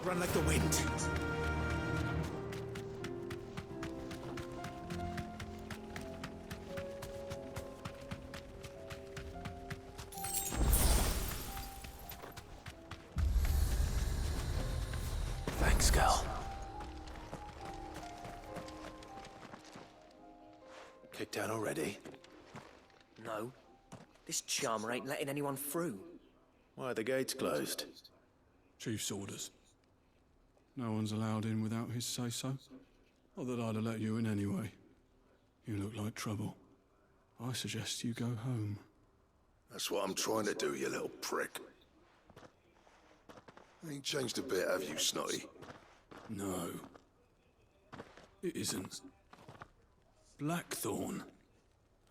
Run like the wind. Thanks, girl. Kicked out already? No. This charmer ain't letting anyone through. Why are the gates closed? Chief's orders. No one's allowed in without his say-so. Not that I'd have let you in anyway. You look like trouble. I suggest you go home. That's what I'm trying to do, you little prick. Ain't changed a bit, have you, Snotty? No. It isn't. Blackthorn.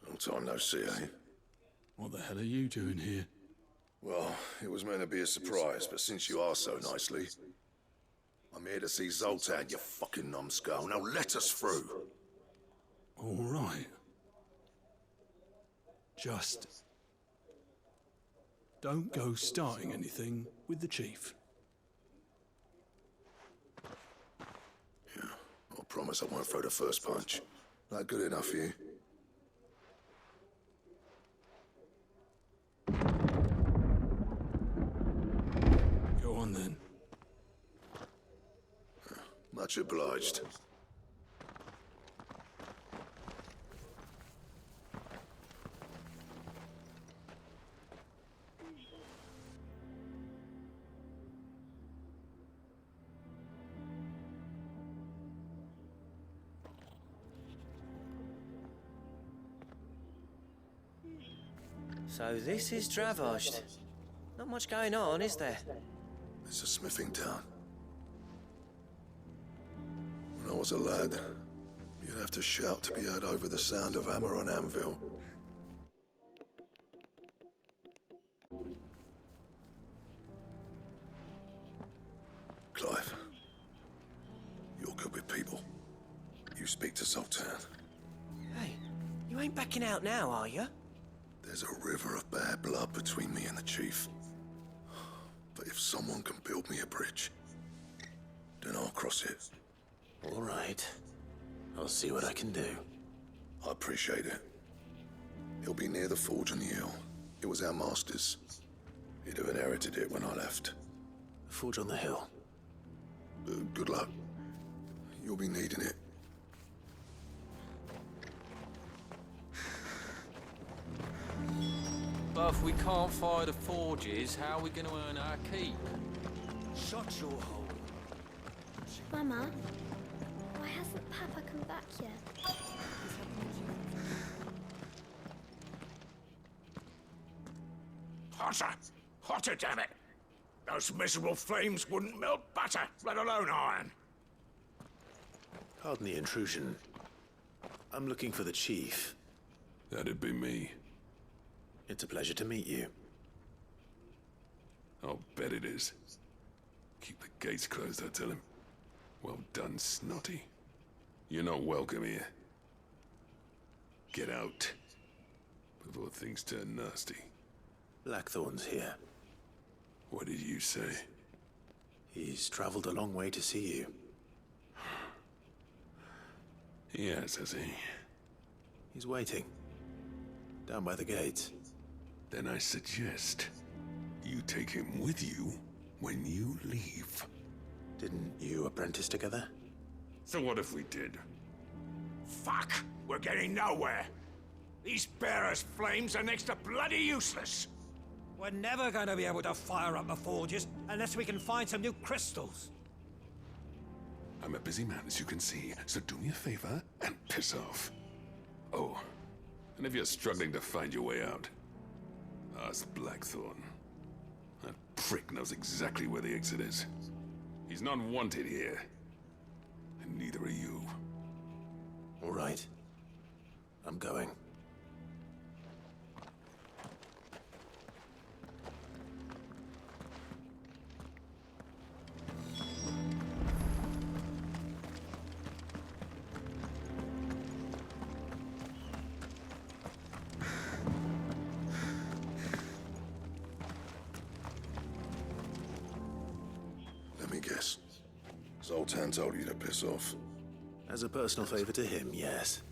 Long time no see, eh? What the hell are you doing here? Well, it was meant to be a surprise, but since you are so nicely, I'm here to see Zoltan, you fucking numbskull. Now let us through. All right. Just don't go starting anything with the chief. Yeah, I promise I won't throw the first punch. That good enough for you? Go on then. Much obliged. So this is Dravosht. Not much going on, is there? It's a smithing town. When I was a lad, you'd have to shout to be heard over the sound of hammer on anvil. Clive, you're good with people. You speak to Sultan. Hey, you ain't backing out now, are you? There's a river of bad blood between me and the chief. But if someone can build me a bridge, then I'll cross it. All right. I'll see what I can do. I appreciate it. He'll be near the forge on the hill. It was our master's. He'd have inherited it when I left. The forge on the hill. Good luck. You'll be needing it. But if we can't fire the forges, how are we going to earn our keep? Shut your hole. Mama, why hasn't Papa come back yet? Hotter! Hotter, damn it! Those miserable flames wouldn't melt butter, let alone iron. Pardon the intrusion. I'm looking for the chief. That'd be me. It's a pleasure to meet you. I'll bet it is. Keep the gates closed, I tell him. Well done, Snotty. You're not welcome here. Get out. Before things turn nasty. Blackthorn's here. What did you say? He's traveled a long way to see you. Yes, has he? He's waiting. Down by the gates. Then I suggest you take him with you when you leave. Didn't you apprentice together? So what if we did? Fuck! We're getting nowhere. These bearers' flames are next to bloody useless. We're never going to be able to fire up the forges unless we can find some new crystals. I'm a busy man, as you can see, so do me a favor and piss off. Oh, and if you're struggling to find your way out, ask Blackthorn. That prick knows exactly where the exit is. He's not wanted here. And neither are you. All right. I'm going. Zoltan told you to piss off. As a personal favor to him, yes.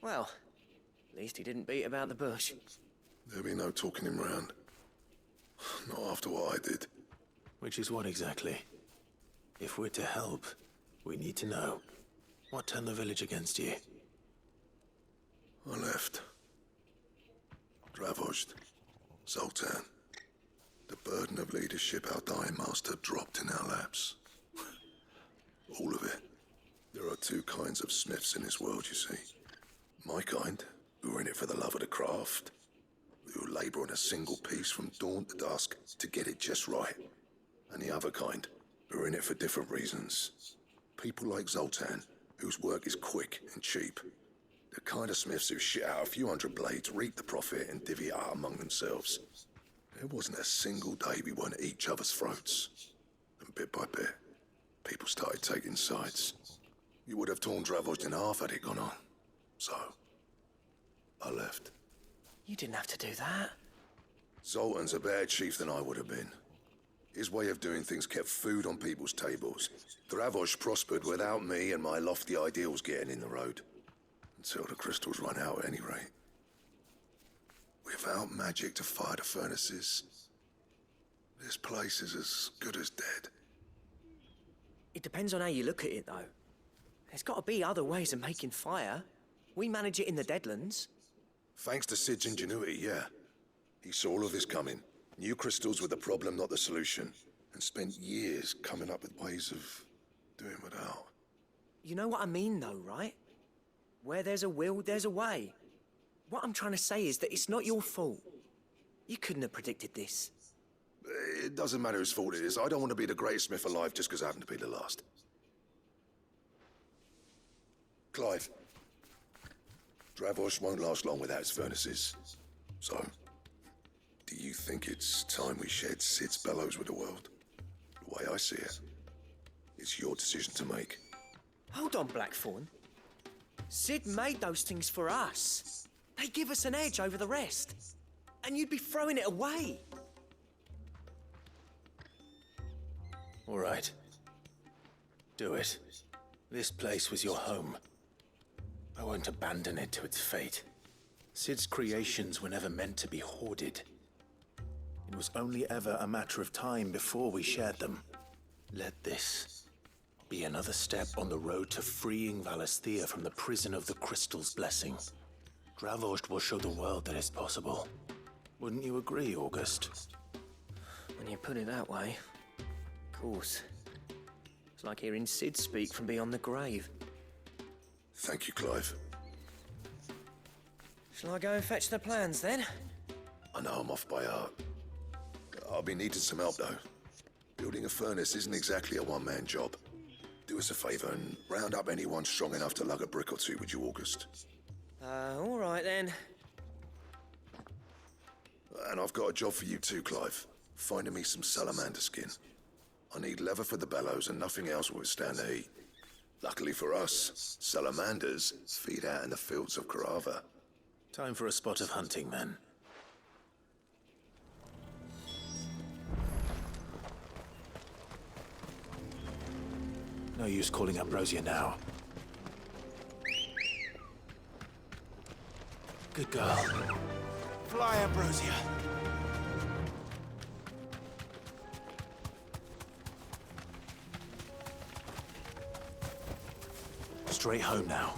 Well, at least he didn't beat about the bush. There'll be no talking him round. Not after what I did. Which is what exactly? If we're to help, we need to know. What turned the village against you? I left. Dravozd. Zoltan. The burden of leadership our dying master dropped in our laps. All of it. There are two kinds of smiths in this world, you see. My kind, who are in it for the love of the craft, who labour on a single piece from dawn to dusk to get it just right. And the other kind, who are in it for different reasons. People like Zoltan, whose work is quick and cheap. The kind of smiths who shit out a few hundred blades, reap the profit, and divvy it out among themselves. There wasn't a single day we weren't at each other's throats. And bit by bit, people started taking sides. You would have torn Dravozd in half had it gone on. So, I left. You didn't have to do that. Zoltan's a better chief than I would have been. His way of doing things kept food on people's tables. Dravozd prospered without me and my lofty ideals getting in the road. Until the crystals run out at any rate. Without magic to fire the furnaces, this place is as good as dead. It depends on how you look at it, though. There's got to be other ways of making fire. We manage it in the Deadlands. Thanks to Sid's ingenuity, yeah. He saw all of this coming. Knew crystals were the problem, not the solution. And spent years coming up with ways of doing without. You know what I mean, though, right? Where there's a will, there's a way. What I'm trying to say is that it's not your fault. You couldn't have predicted this. It doesn't matter whose fault it is. I don't want to be the greatest smith alive just because I happen to be the last. Clive. Dravozd won't last long without its furnaces. So, do you think it's time we shared Sid's bellows with the world? The way I see it, it's your decision to make. Hold on, Blackthorn. Sid made those things for us. They give us an edge over the rest. And you'd be throwing it away. All right. Do it. This place was your home. I won't abandon it to its fate. Sid's creations were never meant to be hoarded. It was only ever a matter of time before we shared them. Let this be another step on the road to freeing Valisthea from the prison of the Crystal's blessing. Dravozd will show the world that it's possible. Wouldn't you agree, August? When you put it that way, of course. It's like hearing Sid speak from beyond the grave. Thank you, Clive. Shall I go and fetch the plans, then? I know I'm off by heart. I'll be needing some help, though. Building a furnace isn't exactly a one-man job. Do us a favor and round up anyone strong enough to lug a brick or two, would you, August? All right, then. And I've got a job for you too, Clive. Finding me some salamander skin. I need leather for the bellows and nothing else will withstand the heat. Luckily for us, salamanders feed out in the fields of Karava. Time for a spot of hunting, then. No use calling Ambrosia now. Good girl. Fly, Ambrosia. Straight home now.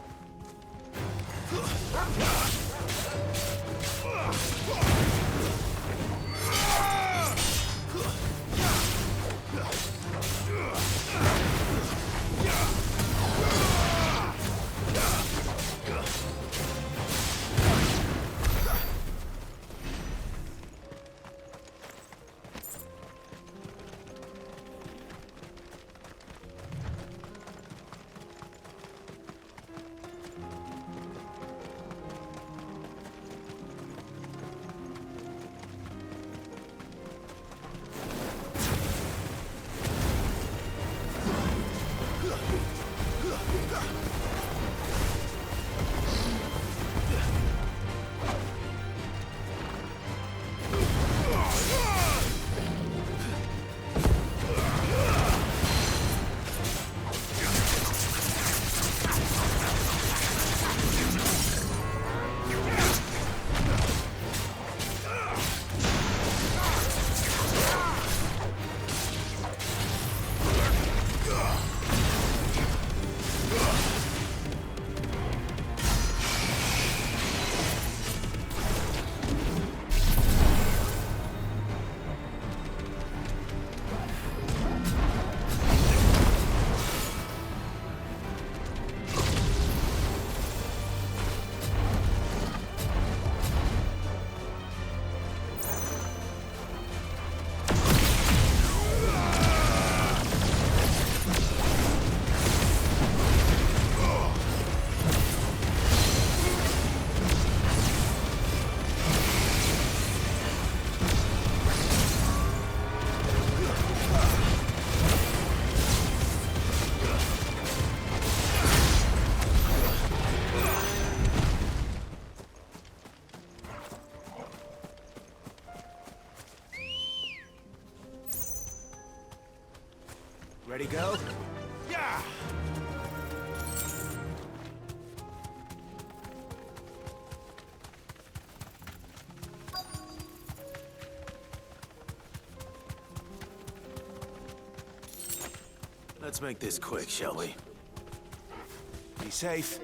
Ready, go? Yeah! Let's make this quick, shall we? Be safe.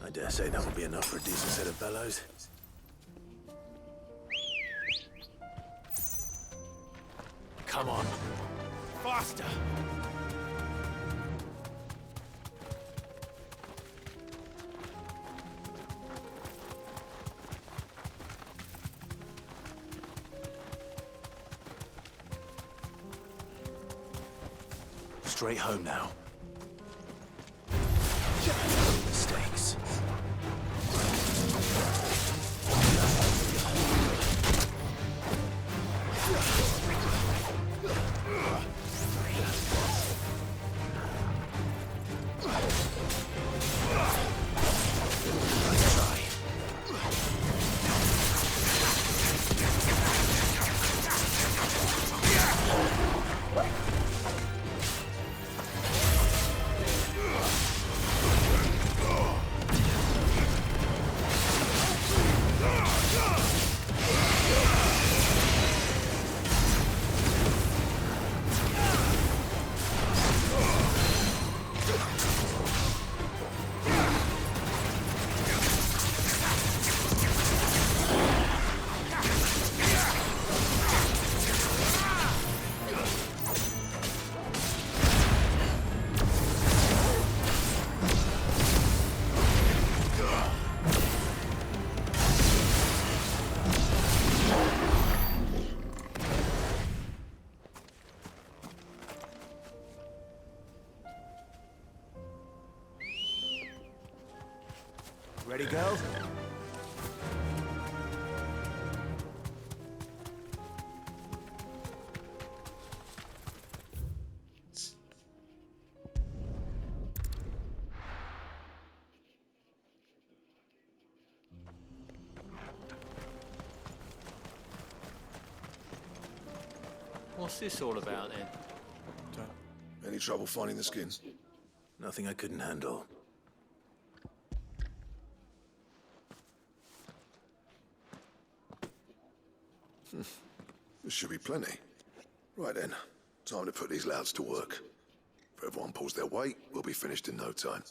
I dare say that will be enough for a decent set of bellows. Come on. Faster! Straight home now. Mistakes. Ready, go? What's this all about then? Any trouble finding the skins? Nothing I couldn't handle. There should be plenty. Right then, time to put these louds to work. If everyone pulls their weight, we'll be finished in no time.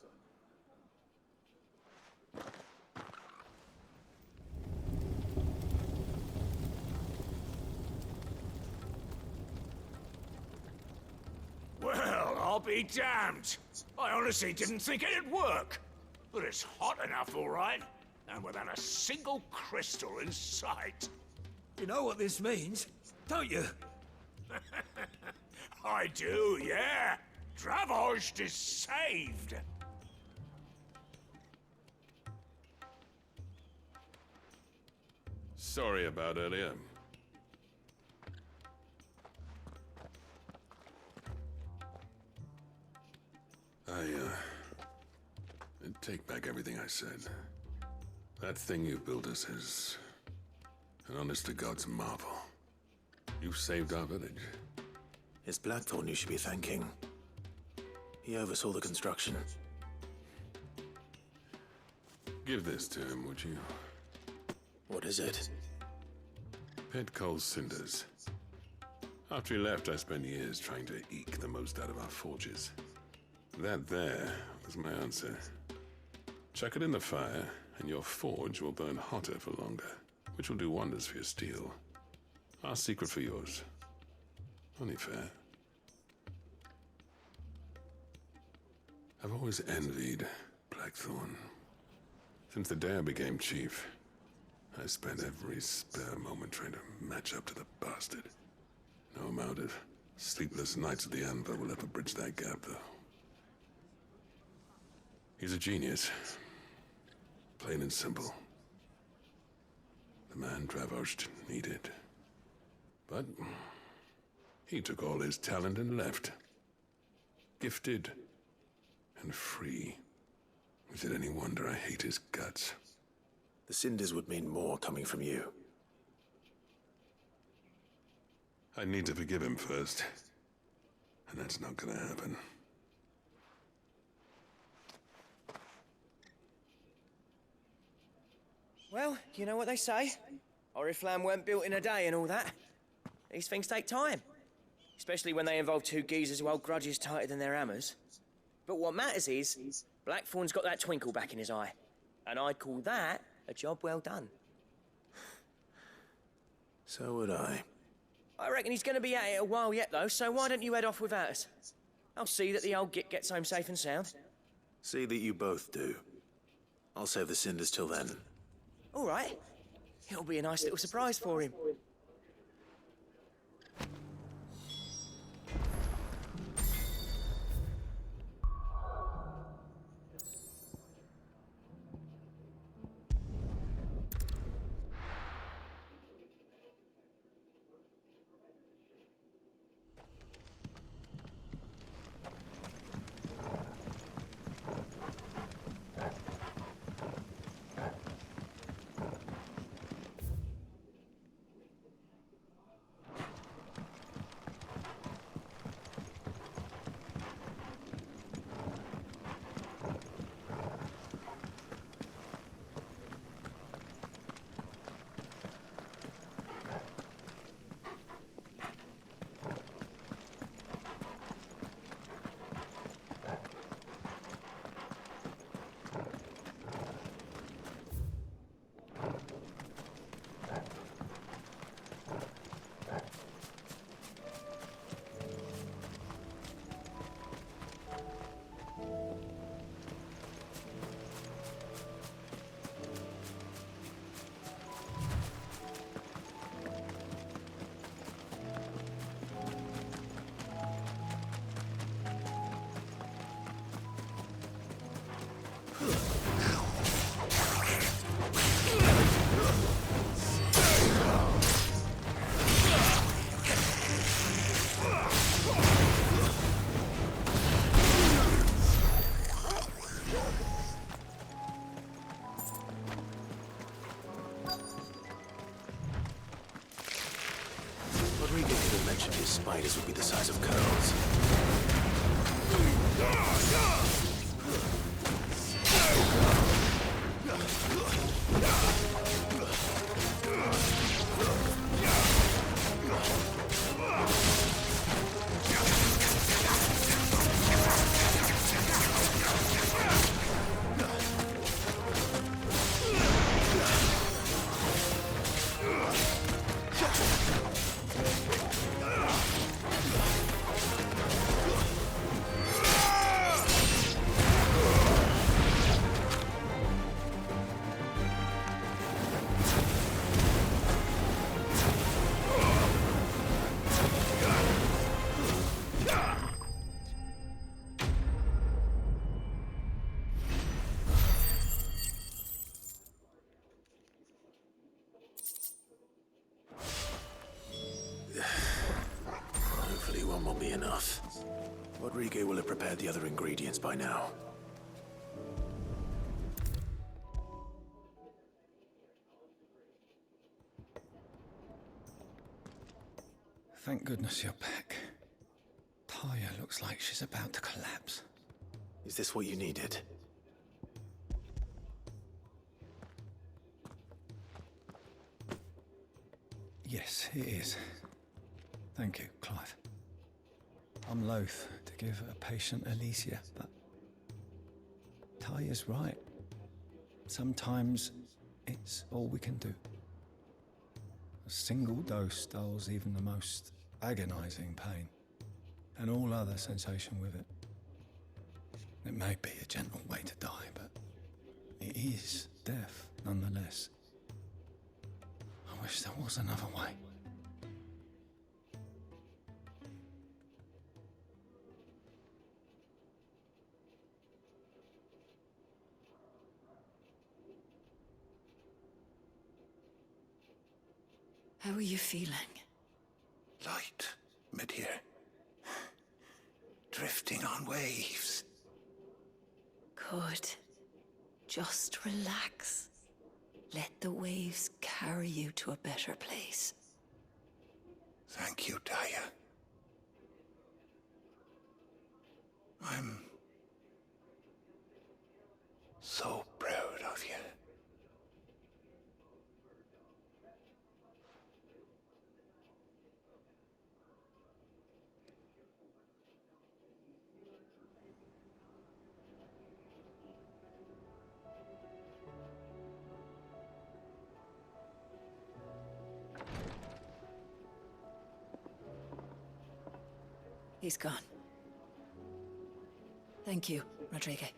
Well, I'll be damned. I honestly didn't think it'd work. But it's hot enough, all right. And without a single crystal in sight. You know what this means, don't you? I do, yeah. Dravost is saved. Sorry about earlier. take back everything I said. That thing you built us is an honest-to-God's marvel. You've saved our village. It's Blackthorn you should be thanking. He oversaw the construction. Give this to him, would you? What is it? Pit Cole's cinders. After he left, I spent years trying to eke the most out of our forges. That there was my answer. Chuck it in the fire, and your forge will burn hotter for longer, which will do wonders for your steel. Our secret for yours. Only fair. I've always envied Blackthorn. Since the day I became chief, I spent every spare moment trying to match up to the bastard. No amount of sleepless nights at the Anvil will ever bridge that gap, though. He's a genius. Plain and simple. The man Dravosht needed. But he took all his talent and left. Gifted and free. Is it any wonder I hate his guts? The cinders would mean more coming from you. I need to forgive him first. And that's not gonna happen. Well, you know what they say. Oriflamme weren't built in a day and all that. These things take time. Especially when they involve two geezers who hold grudges tighter than their hammers. But what matters is, Blackthorn's got that twinkle back in his eye. And I'd call that a job well done. So would I. I reckon he's going to be at it a while yet, though, so why don't you head off without us? I'll see that the old git gets home safe and sound. See that you both do. I'll save the cinders till then. All right. It'll be a nice little surprise for him. Rodrigo could have mentioned his spiders would be the size of curls. Hopefully one will be enough. Rodrigo will have prepared the other ingredients by now. Thank goodness you're back. Taya looks like she's about to collapse. Is this what you needed? Yes, it is. Thank you, Clive. I'm loath to give a patient Alicia, but Taya's right. Sometimes it's all we can do. A single dose dulls even the most agonizing pain, and all other sensation with it. It may be a gentle way to die, but it is death nonetheless. I wish there was another way. How are you feeling? Light, mid-here. Drifting on waves. Good. Just relax. Let the waves carry you to a better place. Thank you, Taya. I'm so proud of you. He's gone. Thank you, Rodrigue.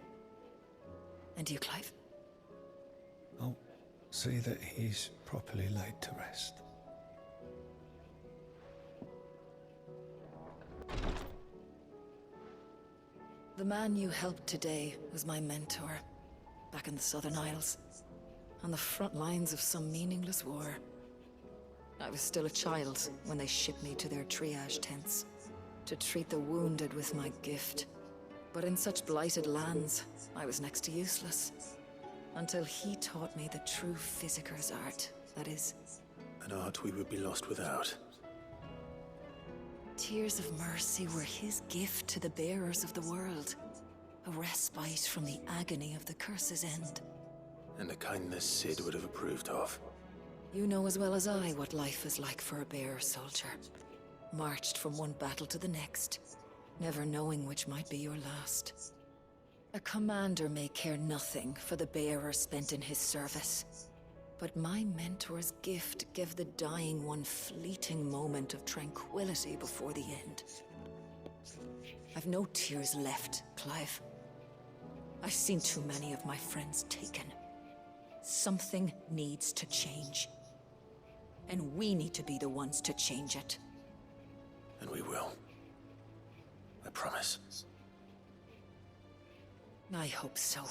And you, Clive? I'll see that he's properly laid to rest. The man you helped today was my mentor, back in the Southern Isles, on the front lines of some meaningless war. I was still a child when they shipped me to their triage tents, to treat the wounded with my gift. But in such blighted lands, I was next to useless. Until he taught me the true physicker's art, that is. An art we would be lost without. Tears of mercy were his gift to the bearers of the world. A respite from the agony of the curse's end. And a kindness Sid would have approved of. You know as well as I what life is like for a bearer soldier. Marched from one battle to the next, never knowing which might be your last. A commander may care nothing for the bearer spent in his service. But my mentor's gift gave the dying one fleeting moment of tranquility before the end. I've no tears left, Clive. I've seen too many of my friends taken. Something needs to change. And we need to be the ones to change it. And we will. I promise. I hope so.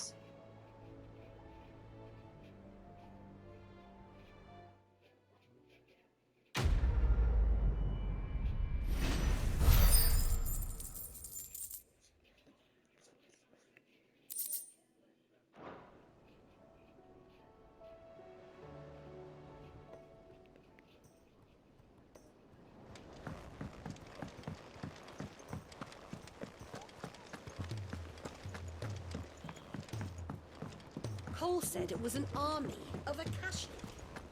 Cole said it was an army of Akashi.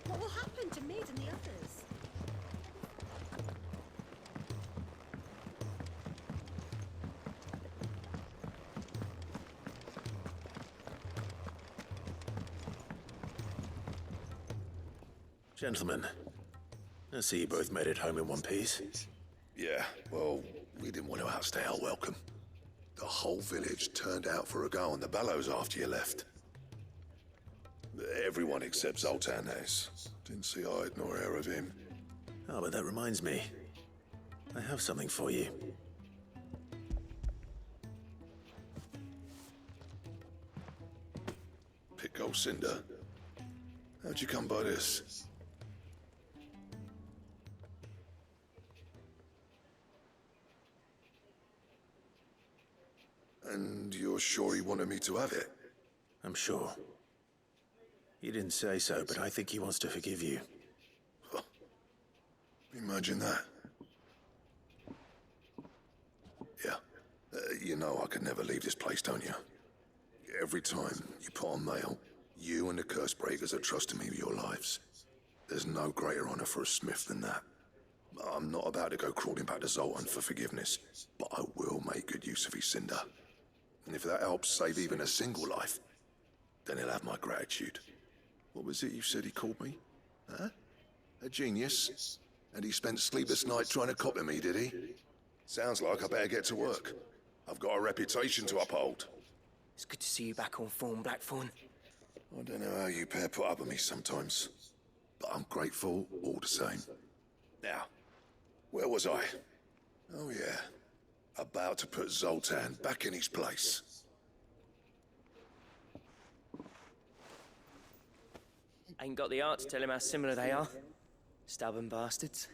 What will happen to Mid and the others? Gentlemen, I see you both made it home in one piece. Yeah, well, we didn't want to outstay our welcome. The whole village turned out for a go on the bellows after you left. Everyone except Zoltan has. Didn't see hide nor hair of him. Oh, but that reminds me. I have something for you. Pico Cinder. How'd you come by this? And you're sure he wanted me to have it? I'm sure. He didn't say so, but I think he wants to forgive you. Imagine that. You know I could never leave this place, don't you? Every time you put on mail, you and the Cursebreakers are trusting me with your lives. There's no greater honor for a smith than that. I'm not about to go crawling back to Zoltan for forgiveness, but I will make good use of his cinder. And if that helps save even a single life, then he'll have my gratitude. What was it you said he called me? Huh? A genius? And he spent sleepless nights trying to copy me, did he? Sounds like I better get to work. I've got a reputation to uphold. It's good to see you back on form, Blackthorn. I don't know how you pair put up with me sometimes, but I'm grateful all the same. Now, where was I? Oh yeah, about to put Zoltan back in his place. Ain't got the art to tell him how similar they are. Stubborn bastards.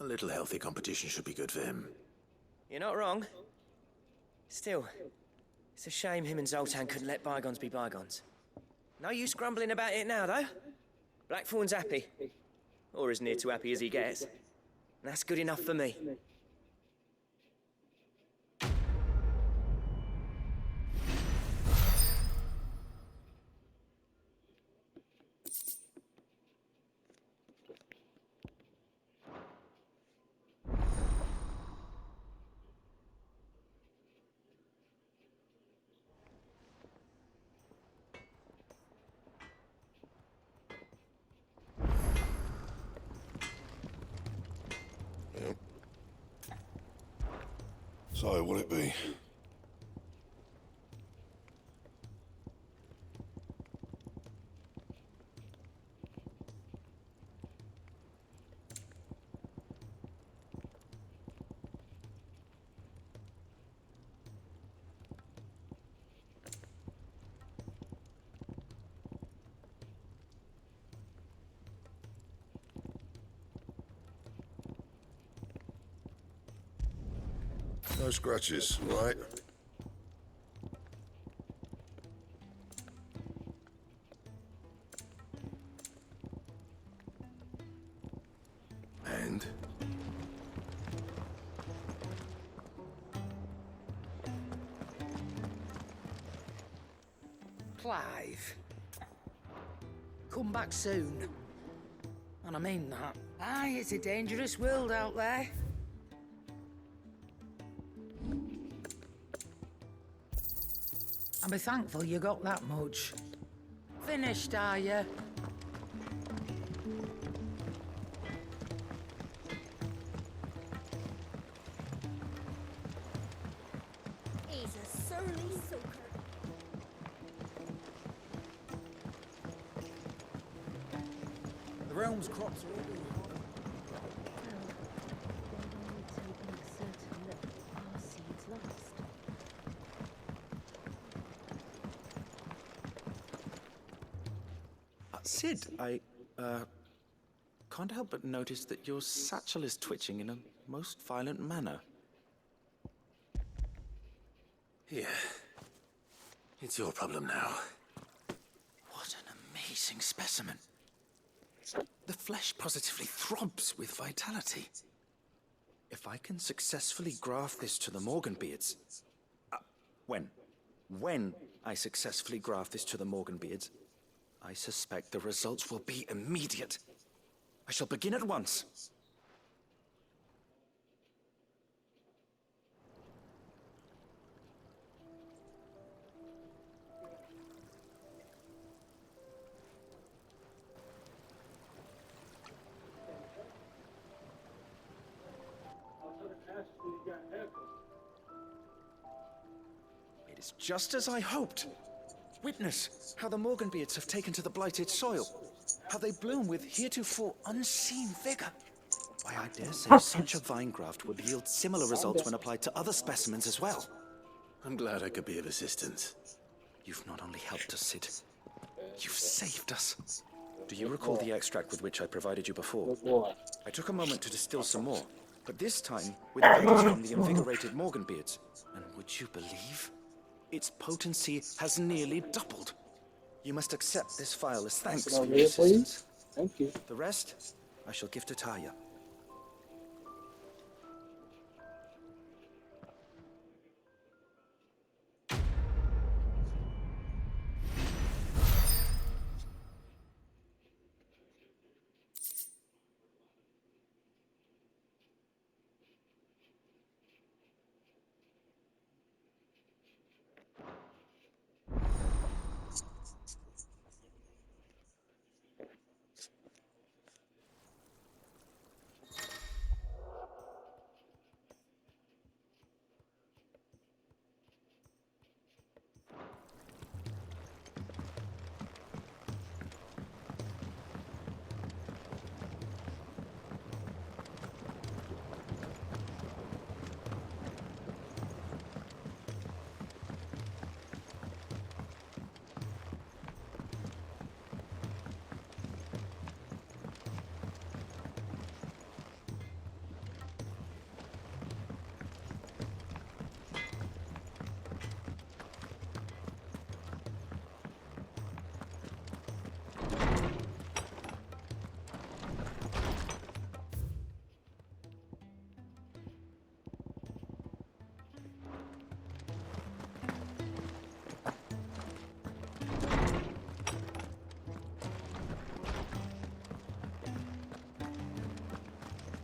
A little healthy competition should be good for him. You're not wrong. Still, it's a shame him and Zoltan couldn't let bygones be bygones. No use grumbling about it now, though. Blackthorn's happy. Or as near to happy as he gets. And that's good enough for me. So, what'll it be? No scratches, right? And? Clive. Come back soon. And I mean that. Aye, it's a dangerous world out there. And be thankful you got that much. Finished, are you? He's a surly soaker. The realm's crops are all Sid, I can't help but notice that your satchel is twitching in a most violent manner. Here. It's your problem now. What an amazing specimen. The flesh positively throbs with vitality. If I can successfully graft this to the Morganbeards... When I successfully graft this to the Morganbeards, I suspect the results will be immediate. I shall begin at once. It is just as I hoped. Witness how the Morganbeards have taken to the blighted soil. How they bloom with heretofore unseen vigor. Why, I dare say such a vine graft would yield similar results when applied to other specimens as well. I'm glad I could be of assistance. You've not only helped us, Sid, you've saved us. Do you recall the extract with which I provided you before? I took a moment to distill some more, but this time with aid from the invigorated Morganbeards. And would you believe? Its potency has nearly doubled. You must accept this file as thanks for your assistance. Thank you. The rest, I shall give to Taya.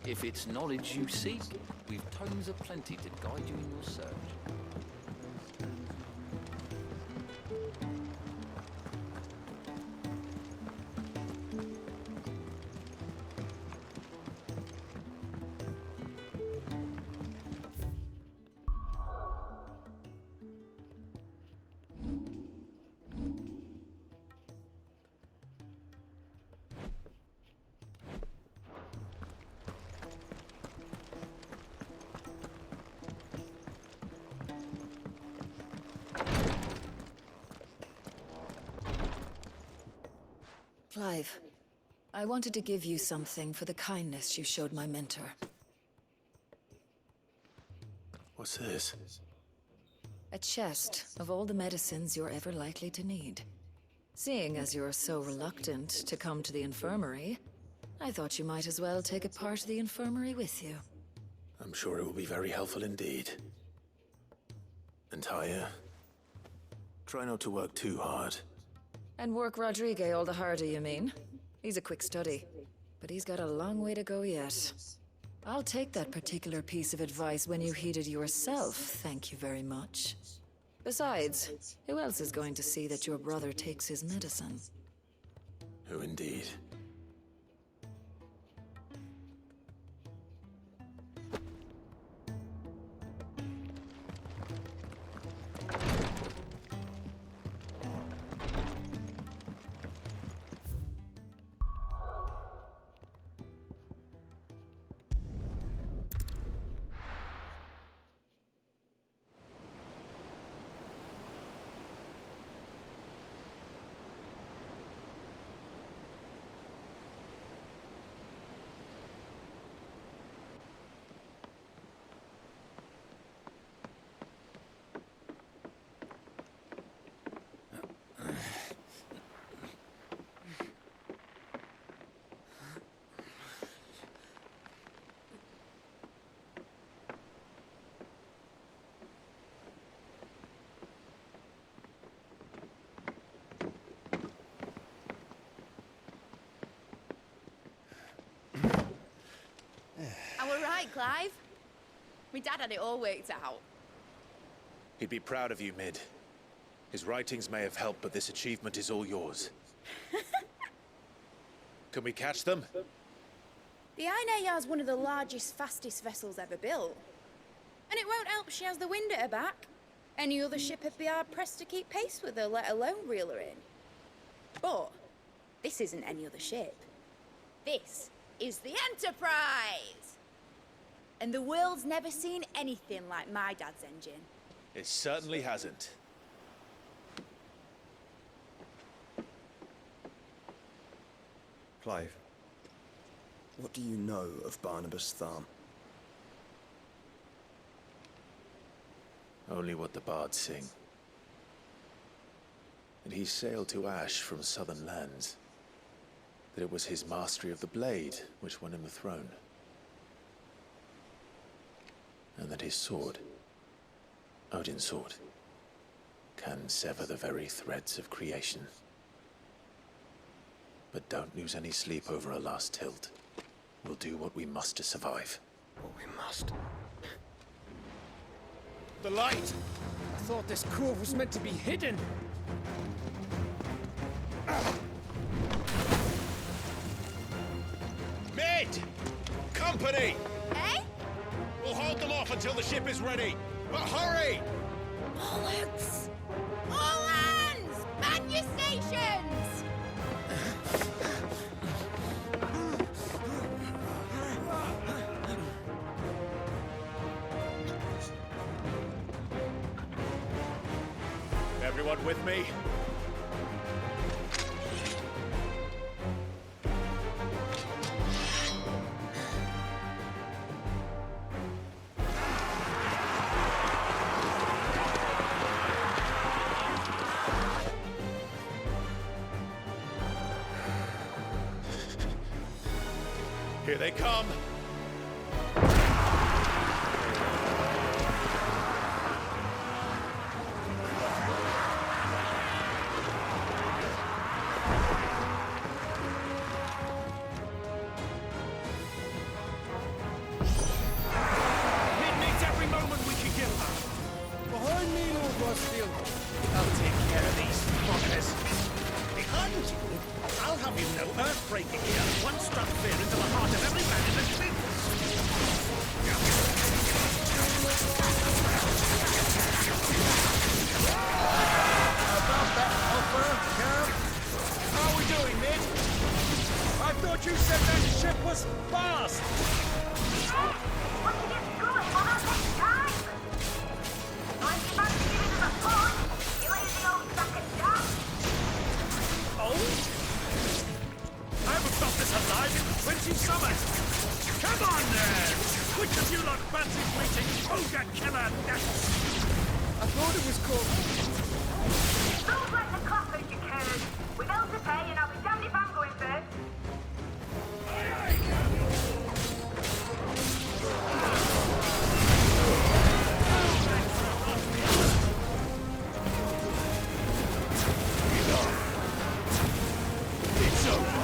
If it's knowledge you seek, we've tomes aplenty to guide you in your search. Clive, I wanted to give you something for the kindness you showed my mentor. What's this? A chest of all the medicines you're ever likely to need. Seeing as you're so reluctant to come to the infirmary, I thought you might as well take a part of the infirmary with you. I'm sure it will be very helpful indeed. And Taya, try not to work too hard. And work Rodrigue all the harder, you mean? He's a quick study, but he's got a long way to go yet. I'll take that particular piece of advice when you heed it yourself, thank you very much. Besides, who else is going to see that your brother takes his medicine? Who indeed? I were right, Clive. My dad had it all worked out. He'd be proud of you, Mid. His writings may have helped, but this achievement is all yours. Can we catch them? The Ainayar's one of the largest, fastest vessels ever built. And it won't help she has the wind at her back. Any other ship would be hard-pressed to keep pace with her, let alone reel her in. But this isn't any other ship. This is the Enterprise! And the world's never seen anything like my dad's engine. It certainly hasn't. Clive, what do you know of Barnabas Tharm? Only what the bards sing. That he sailed to Ash from southern lands. That it was his mastery of the blade which won him the throne. And that his sword, Odin's sword, can sever the very threads of creation. But don't lose any sleep over a last tilt. We'll do what we must to survive. What we must. The light! I thought this cove was meant to be hidden. Mid! Company! Eh? We'll hold them off until the ship is ready. But hurry! Bollocks! All hands! Man your stations! Everyone with me? Here they come! thought you said that ship was fast! What you get going will not take time. So if you fancy giving us a push, you lazy old sack of jam. Oh? I haven't felt this alive in 20 summers! Come on then! Which of you lot fancies meeting Ogre Killer next? I thought it was called... Don't let the clappers, you curd. We've hell to pay, and I'll be damned if I'm going first. It's over!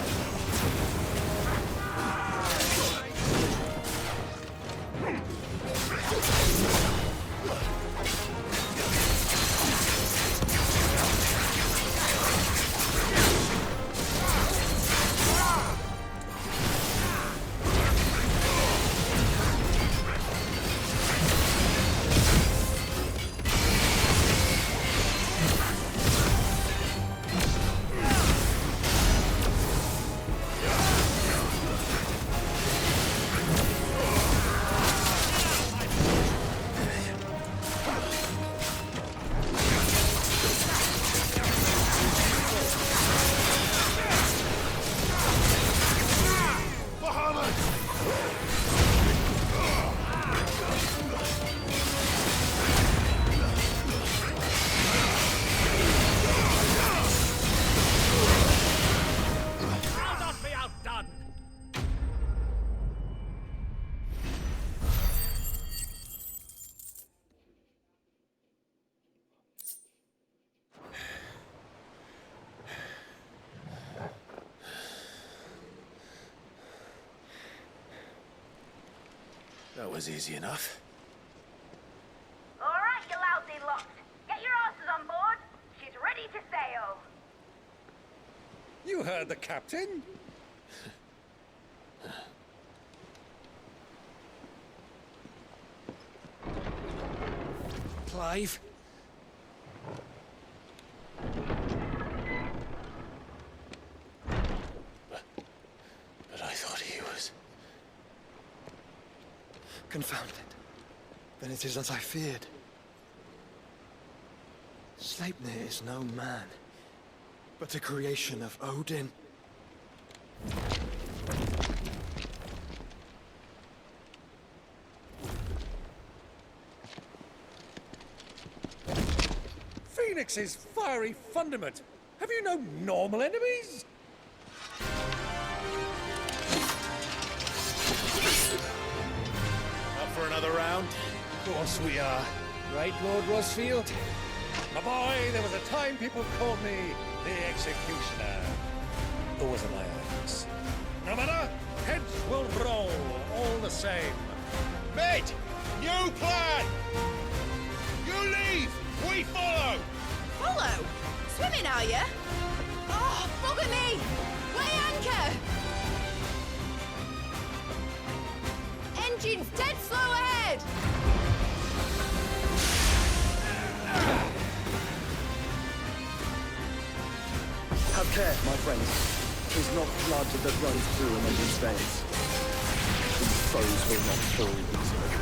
That was easy enough. All right, you lousy lot. Get your asses on board. She's ready to sail. You heard the captain? Clive? But I thought he was... Confound it. Then it is as I feared. Sleipnir is no man, but a creation of Odin. Phoenix's fiery fundament. Have you no normal enemies? Up for another round? Of course we are. Right, Lord Rosfield? My boy, there was a time people called me the Executioner. Or was it my eyes? No matter, heads will roll all the same. Mate, new plan! You leave, we follow! Follow? Swimming, are you? Oh, bugger me! Weigh anchor! Engine's dead slow ahead! Have care, my friends. 'Tis not blood that runs through an engine's veins. These foes will not fall easily.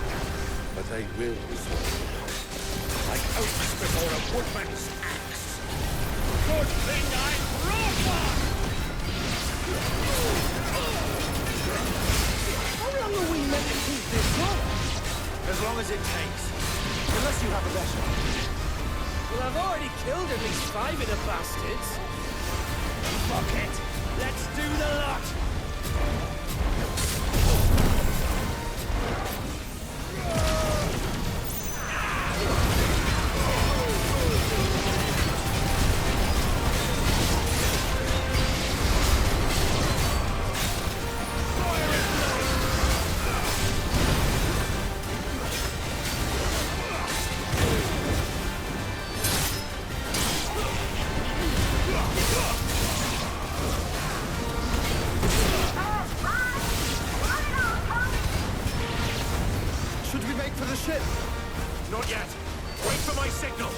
But they will be Like oaks before a woodman's axe. Good thing I brought one! How long are we meant to keep this on? As long as it takes. Unless you have a better. Well, I've already killed at least 5 of the bastards. Fuck it. Let's do the lot. Not yet. Wait for my signal.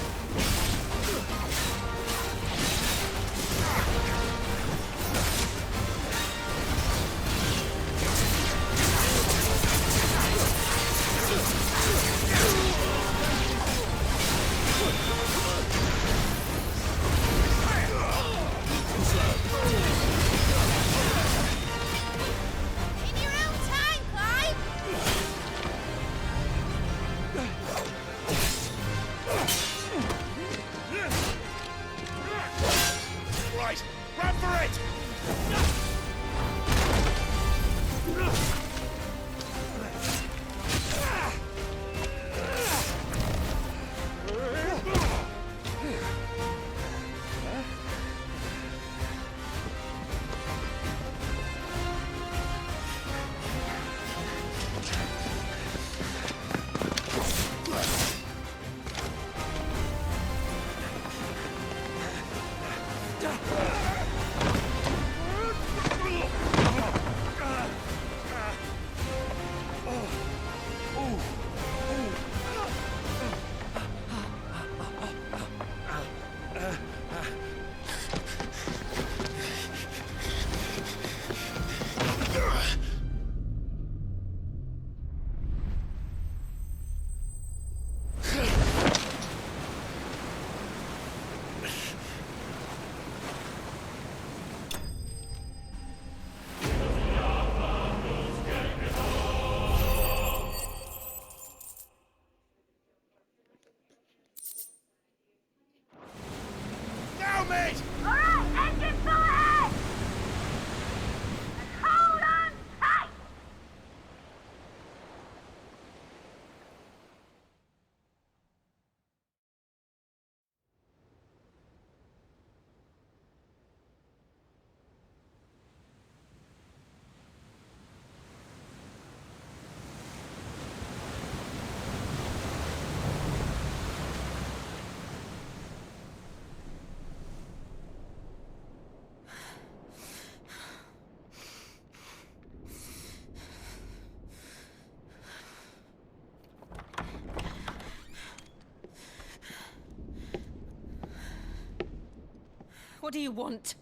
What do you want?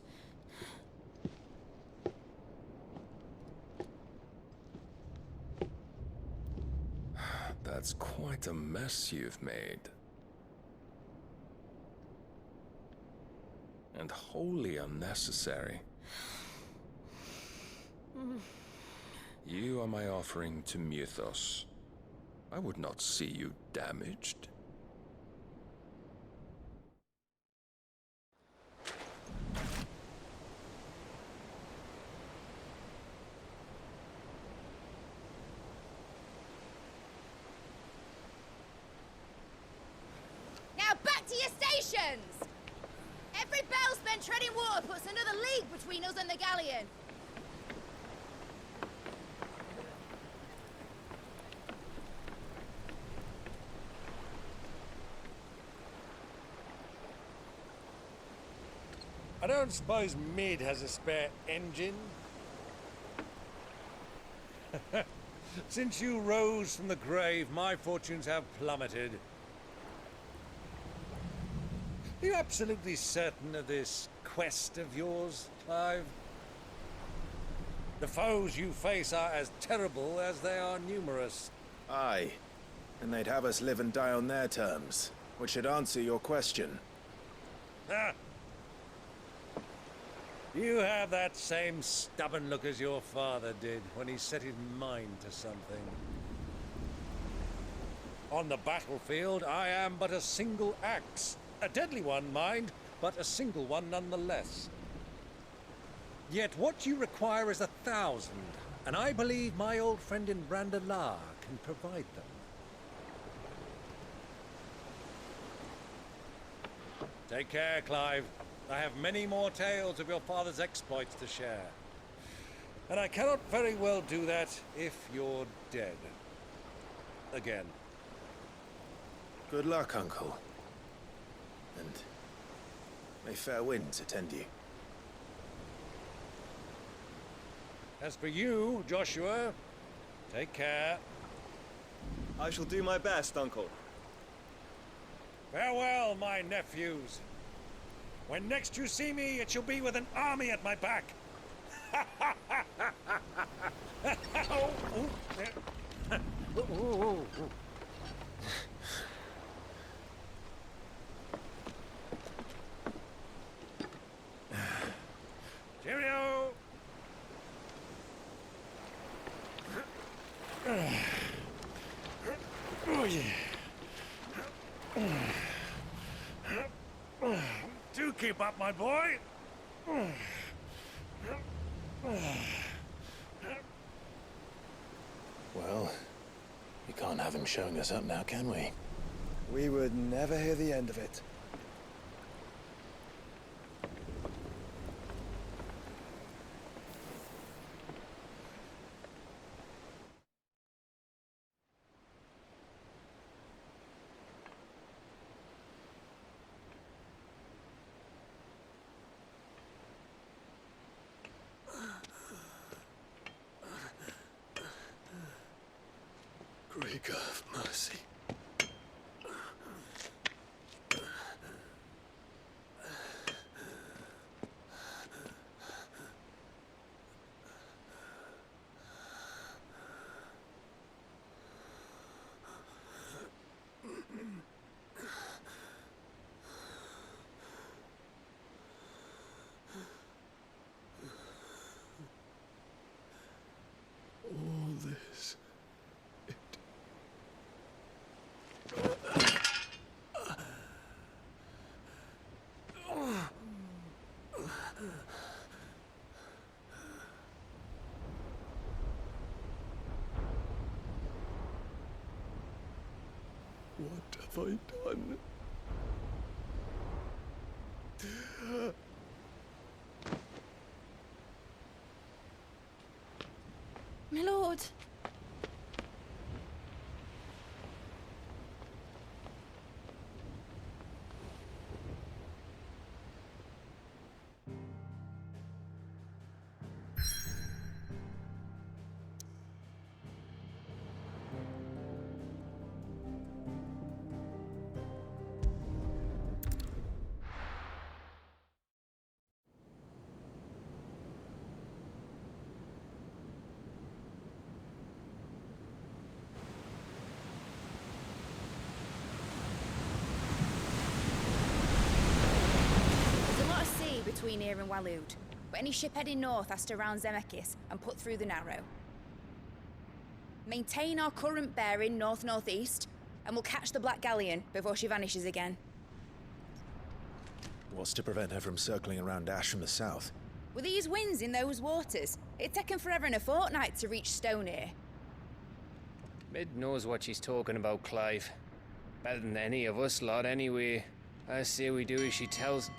That's quite a mess you've made. And wholly unnecessary. You are my offering to Mythos. I would not see you damaged. Now back to your stations! Every bell spent treading water puts another league between us and the galleon. I don't suppose Mid has a spare engine? Since you rose from the grave, my fortunes have plummeted. Are you absolutely certain of this quest of yours, Clive? The foes you face are as terrible as they are numerous. Aye. And they'd have us live and die on their terms, which should answer your question. Ah. You have that same stubborn look as your father did when he set his mind to something. On the battlefield, I am but a single axe. A deadly one, mind, but a single one nonetheless. Yet what you require is 1,000, and I believe my old friend in Brandalar can provide them. Take care, Clive. I have many more tales of your father's exploits to share. And I cannot very well do that if you're dead. Again. Good luck, Uncle. And may fair winds attend you. As for you, Joshua, take care. I shall do my best, Uncle. Farewell, my nephews. When next you see me, it shall be with an army at my back. Cheerio! Oh, yeah. Do keep up, my boy. Well, we can't have him showing us up now, can we? We would never hear the end of it. Great God of mercy. All this. What have I done? My lord. between here and Waloed, but any ship heading north has to round Zemeckis and put through the Narrow. Maintain our current bearing north-northeast, and we'll catch the Black Galleon before she vanishes again. What's to prevent her from circling around Ash from the south? With these winds in those waters, it'd taken forever and a fortnight to reach Stonehenge. Mid knows what she's talking about, Clive. Better than any of us lot, anyway. I say we do as she tells.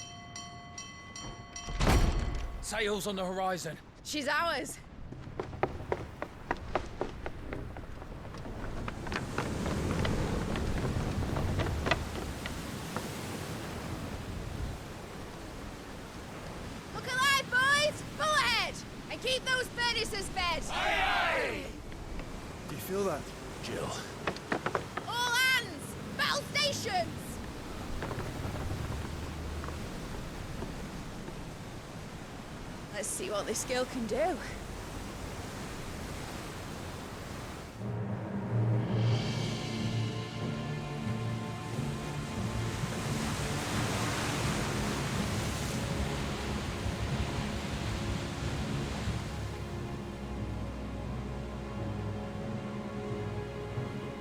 Sails on the horizon. She's ours. Look alive, boys! Pull ahead! And keep those furnaces fed! Aye, aye! Do you feel that, Jill? All hands! Battle stations! Let's see what this girl can do.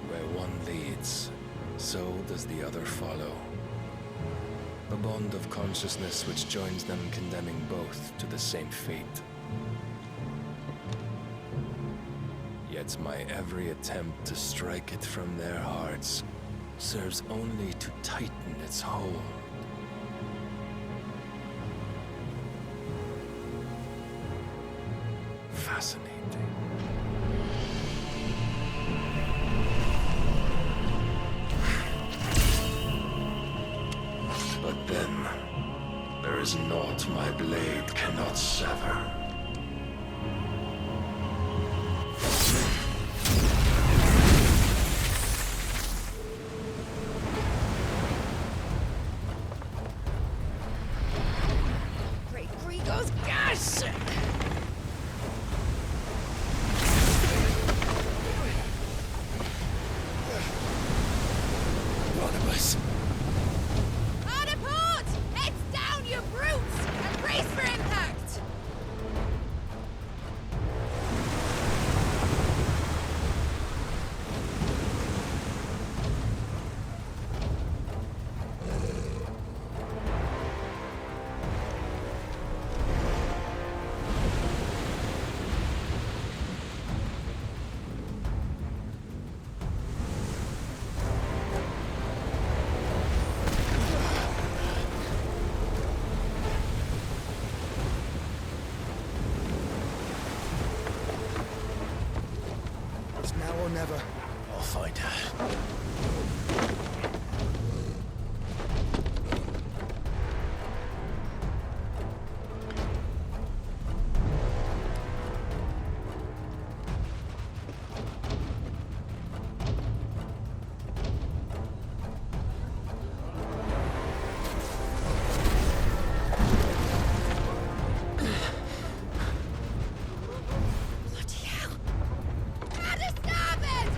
Where one leads, so does the other follow. A bond of consciousness which joins them, condemning both to the same fate. Yet my every attempt to strike it from their hearts serves only to tighten its hold. Fascinating. But then, there is naught my blade cannot sever. Great Grigos, gosh! Barnabas. Hard port! Heads down, you brutes! And brace for impact! It's now or never. I'll find her. Bloody hell! At a starboard!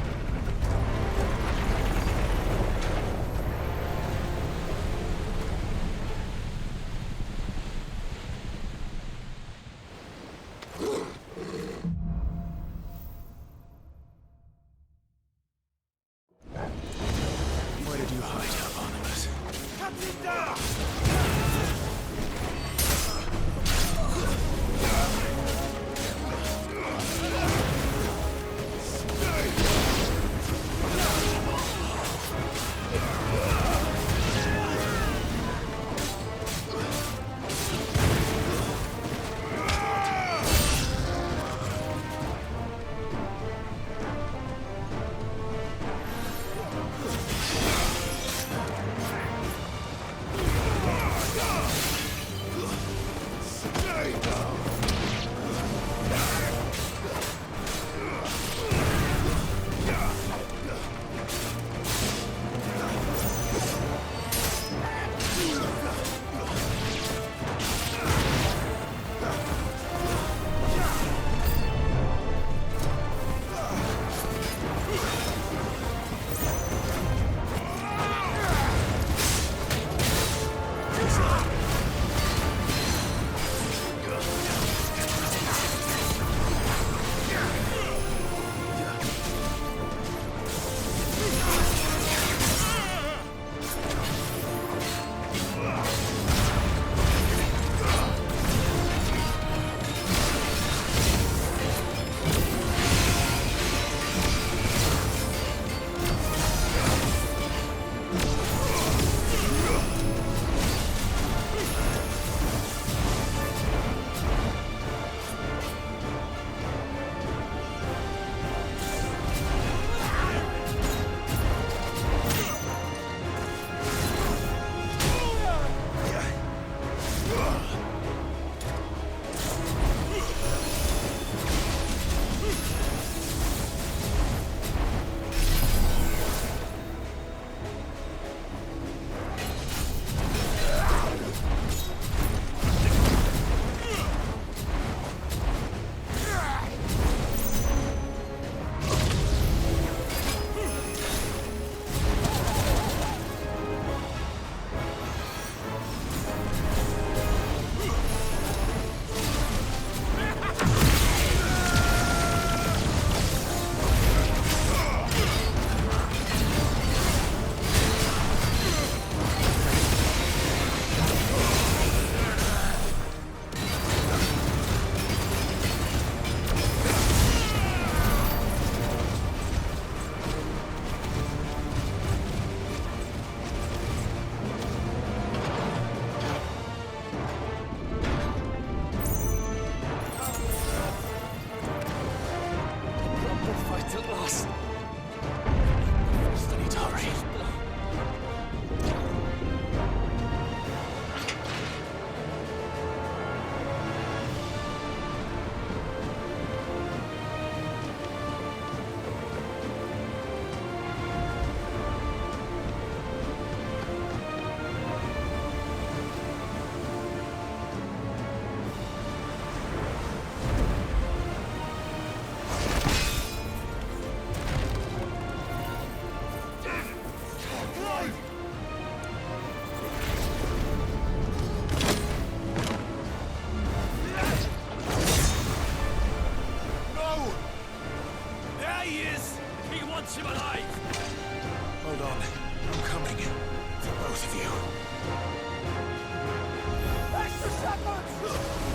wants him alive! Hold on. I'm coming. For both of you. Back to shepherds!